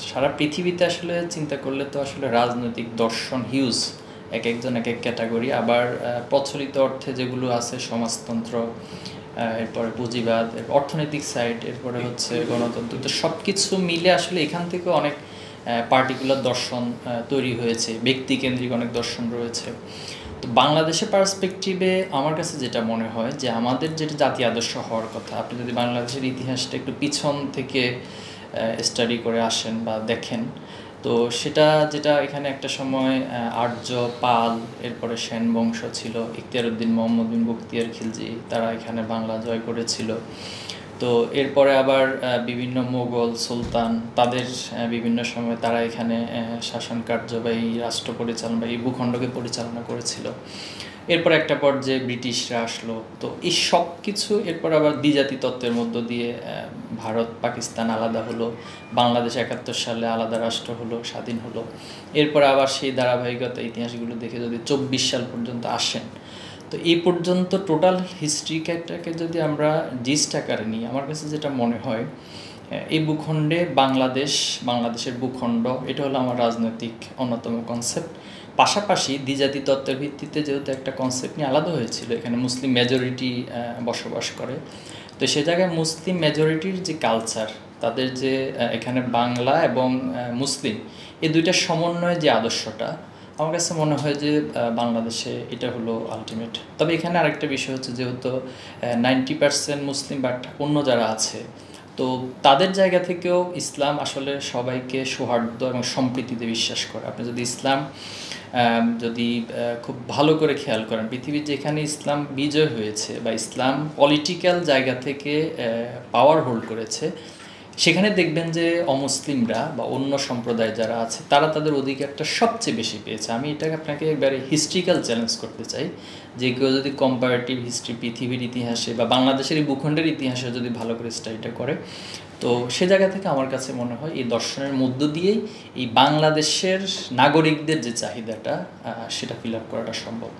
সারা পৃথিবীতে আসলে চিন্তা করলে তো আসলে রাজনৈতিক দর্শন হিউজ, এক একজন এক এক ক্যাটাগরি। আবার প্রচলিত অর্থে যেগুলো আছে সমাজতন্ত্র, এরপরে পুঁজিবাদ, অর্থনৈতিক সাইড, এরপরে হচ্ছে গণতন্ত্র, তো সব কিছু মিলে আসলে এখান থেকে অনেক পার্টিকুলার দর্শন তৈরি হয়েছে, ব্যক্তিকেন্দ্রিক অনেক দর্শন রয়েছে। তো বাংলাদেশের পার্সপেক্টিভে আমার কাছে যেটা মনে হয় যে আমাদের যেটা জাতীয় আদর্শ হওয়ার কথা, আপনি যদি বাংলাদেশের ইতিহাসটা একটু পিছন থেকে স্টাডি করে আসেন বা দেখেন, তো সেটা যেটা এখানে একটা সময় আর্য, পাল, এরপরে সেন বংশ ছিল, ইখতিয়ারউদ্দিন মোহাম্মদ বিন বখতিয়ার খিলজি, তারা এখানে বাংলা জয় করেছিল। তো এরপরে আবার বিভিন্ন মোগল সুলতান, তাদের বিভিন্ন সময় তারা এখানে শাসন কার্য বা এই রাষ্ট্র পরিচালনা বা এই ভূখণ্ডকে পরিচালনা করেছিল। এরপর একটা পর্যায়ে ব্রিটিশরা আসলো। তো এই সব কিছু এরপর আবার দ্বিজাতি তত্ত্বের মধ্য দিয়ে ভারত পাকিস্তান আলাদা হলো, বাংলাদেশ 71 সালে আলাদা রাষ্ট্র হলো, স্বাধীন হলো। এরপর আবার সেই ধারাবাহিকতা ইতিহাসগুলো দেখে যদি 24 সাল পর্যন্ত আসেন, তো এই পর্যন্ত টোটাল হিস্ট্রিটাকে যদি আমরা জিস্ট আকারে নিই, আমার কাছে যেটা মনে হয় এই ভূখণ্ডে বাংলাদেশের ভূখণ্ড, এটা হলো আমার রাজনৈতিক অন্যতম কনসেপ্ট। পাশাপাশি দ্বিজাতি তত্ত্বের ভিত্তিতে যেহেতু একটা কনসেপ্ট নিয়ে আলাদা হয়েছিল, এখানে মুসলিম মেজরিটি বসবাস করে, তো সে জায়গায় মুসলিম মেজরিটির যে কালচার, তাদের যে এখানে বাংলা এবং মুসলিম এই দুইটার সমন্বয়ে যে আদর্শটা, আমার কাছে মনে হয় যে বাংলাদেশে এটা হলো আলটিমেট। তবে এখানে আরেকটা বিষয় হচ্ছে, যেহেতু 90% মুসলিম বাট অন্য যারা আছে, তো তাদের জায়গা থেকেও ইসলাম আসলে সবাইকে সৌহার্দ্য এবং সম্প্রীতিতে বিশ্বাস করে। আপনি যদি ইসলাম যদি খুব ভালো করে খেয়াল করেন, পৃথিবীর যেখানে ইসলাম বিজয় হয়েছে বা ইসলাম পলিটিক্যাল জায়গা থেকে পাওয়ার হোল্ড করেছে, সেখানে দেখবেন যে অমুসলিমরা বা অন্য সম্প্রদায় যারা আছে, তারা তাদের অধিকারটা সবচেয়ে বেশি পেয়েছে। আমি এটাকে আপনাকে একবারে হিস্ট্রিক্যাল চ্যালেঞ্জ করতে চাই, যে কেউ যদি কম্পারেটিভ হিস্ট্রি পৃথিবীর ইতিহাসে বা বাংলাদেশের এই ভূখণ্ডের ইতিহাসে যদি ভালো করে স্টাডিটা করে, তো সে জায়গা থেকে আমার কাছে মনে হয় এই দর্শনের মধ্য দিয়েই এই বাংলাদেশের নাগরিকদের যে চাহিদাটা, সেটা ফিল আপ করাটা সম্ভব।